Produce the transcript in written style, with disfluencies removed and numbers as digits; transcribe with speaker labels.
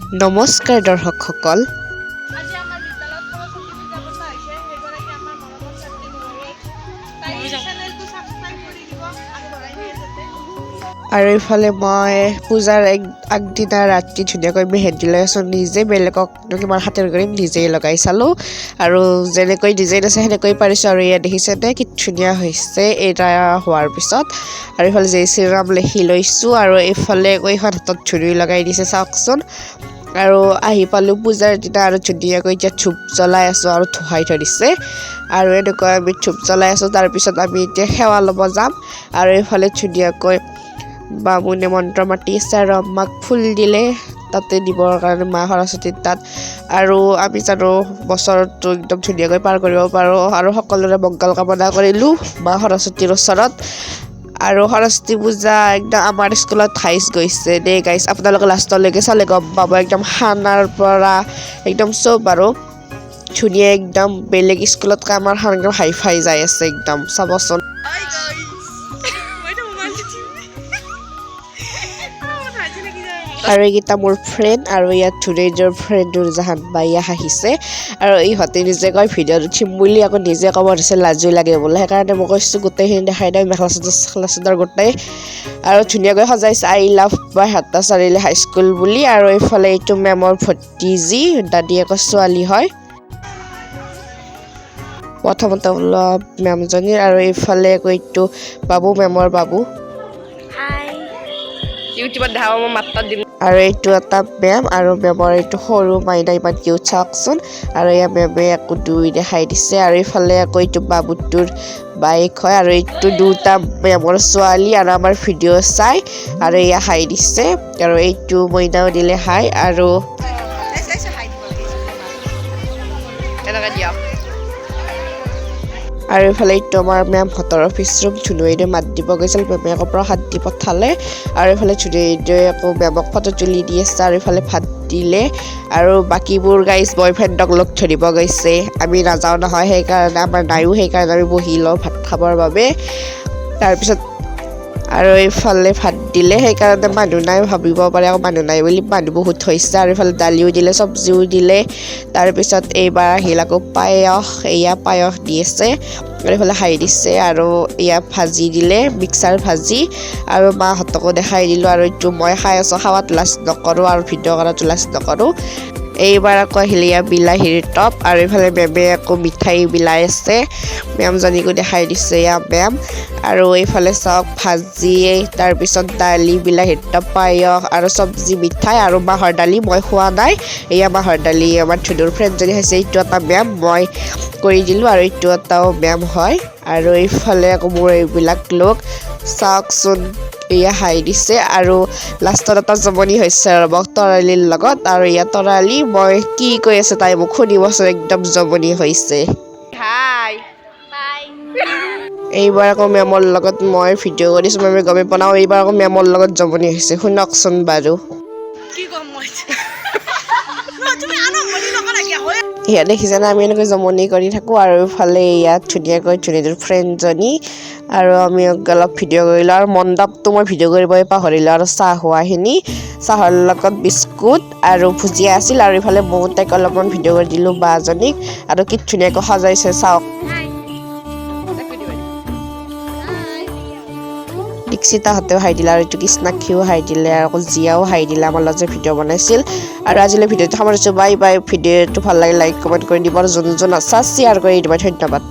Speaker 1: নমস্কাৰ দৰ্শকসকল।
Speaker 2: আজি আমাৰ বিদ্যালয়ত সৰস্বতী পূজা পতা হৈছে। সেইগৰাকী আমাৰ মৰমৰ ছাত্ৰী নহয়। তাই চেনেলটো ছাবস্ক্ৰাইব কৰি দিব আৰু বঢ়াই দিয়ে যাতে।
Speaker 1: আৰু ইফালে মই পূজাৰ আগদিনা ৰাতি ধুনীয়াকৈ মেহেন্দি লৈ আছোঁ। নিজে বেলেগক কিমান হাতেৰে কৰিম নিজেই লগাই চালোঁ আৰু যেনেকৈ ডিজাইন আছে সেনেকৈ পাৰিছোঁ। আৰু ইয়াত দেখিছেনে কি ধুনীয়া হৈছে এটা হোৱাৰ পিছত। আৰু ইফালে জয় শ্ৰীৰাম লিখি লৈছোঁ আৰু এইফালে এইখন হাতত ঝুৰি লগাই দিছে চাওকচোন। আৰু আহি পালোঁ পূজাৰ দিনা আৰু ধুনীয়াকৈ এতিয়া ধূপ জ্বলাই আছোঁ আৰু ধুৱাই থৈ দিছে। আৰু এনেকৈ আমি ধূপ জ্বলাই আছোঁ। তাৰপিছত আমি এতিয়া সেৱা ল'ব যাম। আৰু এইফালে ধুনীয়াকৈ বামুণে মন্ত্ৰ মাতি আছে আৰু আমাক ফুল দিলে তাতে দিবৰ কাৰণে মা সৰস্বতীৰ তাত। আৰু আমি জানো বছৰটো একদম ধুনীয়াকৈ পাৰ কৰিব পাৰোঁ আৰু সকলোৰে মংগল কামনা কৰিলোঁ মা সৰস্বতীৰ ওচৰত। আৰু সৰস্বতী পূজা একদম আমাৰ স্কুলত হাইচ গৈছে দেই গাইছ। আপোনালোকে লাষ্টলৈকে চালে গম পাব। একদম খানাৰ পৰা একদম চব আৰু ধুনীয়া একদম বেলেগ স্কুলতকৈ আমাৰ একদম হাই ফাই যাই আছে একদম চাবচোন। আৰু এইকেইটা মোৰ ফ্ৰেণ্ড আৰু ইয়াত ধুনীয়াৰ ফ্ৰেণ্ড নুৰজাহান বাই আহিছে। আৰু ইহঁতে নিজে কয় ভিডিঅ'ত উঠিম বুলি আকৌ নিজে ক'ব ধৰিছে লাজো লাগে বোলে। সেইকাৰণে মই কৈছোঁ গোটেইখিনি দেখাই দিওঁ মেখেলা চাদৰ গোটেই। আৰু ধুনীয়াকৈ সজাইছে I love Baihata Chariali high school বুলি। আৰু এইফালে এইটো মেমৰ ভতিজী দাদীয়েকৰ ছোৱালী হয় প্ৰথমতে মেমজনীৰ। আৰু এইফালে এইটো বাবু মেমৰ বাবু। ইউটিউবত দেখাব মই মাত্ৰা দিম। আৰু এইটো এটা মেম আৰু মেমৰ এইটো সৰু মাইনা ইমান কিউট চাওকচোন। আৰু এয়া মেমে আকৌ দুই দেখাই দিছে। আৰু এইফালে আকৌ এইটো বাবুটোৰ বাইক হয়। আৰু এইটো দুটা মেমৰ ছোৱালী আৰু আমাৰ ভিডিঅ' চাই আৰু এয়া হাই দিছে। আৰু এইটো মইনাও দিলে হাই। আৰু এনেকৈ দিয়ক। আৰু এইফালে এইটো আমাৰ মেমহঁতৰ অফিচ ৰুম। ধুনুৱেইদেৱে মাত দিব গৈছিল, মেমে আকৌ প্ৰসাদ দি পঠালে। আৰু এইফালে ধুনুৱেইদেৱে আকৌ মেমক ফটো তুলি দি আছে। আৰু এইফালে ভাত দিলে। আৰু বাকীবোৰ গাইজ বয়ফ্ৰেণ্ডক লগ ধৰিব গৈছে। আমি নাযাওঁ নহয়, সেইকাৰণে আমাৰ নাইও, সেইকাৰণে আমি বহি লওঁ ভাত খাবৰ বাবে। তাৰপিছত আৰু এইফালে ভাত দিলে, সেইকাৰণে মানুহ নাই ভাবিব পাৰে আকৌ মানুহ নাই বুলি, মানুহ বহুত হৈছে। আৰু এইফালে দালিও দিলে, চব্জিও দিলে। তাৰপিছত এইবাৰ আহিল আকৌ পায়স, এয়া পায়স দি আছে। আৰু এইফালে হাই দিছে। আৰু এয়া ভাজি দিলে, মিক্সাৰ ভাজি। আৰু মাহঁতকো দেখাই দিলোঁ। আৰু এইটো মই খাই আছোঁ, খাৱাত লাজ নকৰোঁ আৰু ভিডিঅ' কৰাটো লাজ নকৰোঁ। এইবাৰ আকৌ আহিলে এয়া বিলাহীৰ টপ। আৰু এইফালে মেমে আকৌ মিঠাই বিলাই আছে, মেমজনীকো দেখাই দিছে এয়া মেম। আৰু এইফালে চাওক ভাজি, তাৰপিছত দালি, বিলাহীৰ টপ, পায়স আৰু চব্জি, মিঠাই আৰু মাহৰ দালি। মই খোৱা নাই, এয়া মাহৰ দালি আমাৰ ধুনুৰ ফ্ৰেণ্ডজনী খাইছে। এইটো এটা মেম মই কৰি দিলোঁ। আৰু এইটো এটাও মেম হয়। আৰু এইফালে আকৌ মোৰ এইবিলাক লোক চাওকচোন, এয়া হাই দিছে। আৰু লাষ্টত এটা জমনি হৈছে ৰ'ব তৰালিৰ লগত। আৰু ইয়াত তৰালি মই কি কৈ আছে তাই মোক শুনিবচোন, একদম জমনি হৈছে। হাই এইবাৰ আকৌ মেমৰ লগত মই ভিডিঅ' কৰিছোঁ, মেমে গমেই পোৱা নাই। এইবাৰ আকৌ মেমৰ লগত জমনি হৈছে, শুনকচোন বাৰু।
Speaker 2: কি ক'ম মই? তুমি আৰম্ভণি নকৰা কিয়?
Speaker 1: ইয়াত দেখিছেনে আমি এনেকৈ জমনি কৰি থাকোঁ। আৰু ইফালে ইয়াত ধুনীয়াকৈ ধুনীয়াৰ ফ্ৰেণ্ডজনী। আৰু আমি অলপ ভিডিঅ' কৰিলোঁ। আৰু মণ্ডপটো মই ভিডিঅ' কৰিবই পাহৰিলোঁ। আৰু চাহ হোৱাখিনি, চাহৰ লগত বিস্কুট আৰু ভুজিয়া আছিল। আৰু ইফালে বহুত তাইক অলপমান ভিডিঅ' কৰি দিলোঁ বাজনীক। আৰু কি ধুনীয়াকৈ সজাইছে চাওক। দীক্ষিতাহঁতেও হাই দিলে। আৰু এইটো কৃষ্ণাক্ষীও হাই দিলে। আৰু আকৌ জিয়াও হাই দিলে, আমাৰ লগত যে ভিডিঅ' বনাইছিল। আৰু আজিলৈ ভিডিঅ'টো সামৰিছোঁ, বাই বাই। ভিডিঅ'টো ভাল লাগে লাইক কমেণ্ট কৰি দিব। আৰু যোন যোন আছা শ্বেয়াৰ কৰি দিব। ধন্যবাদ।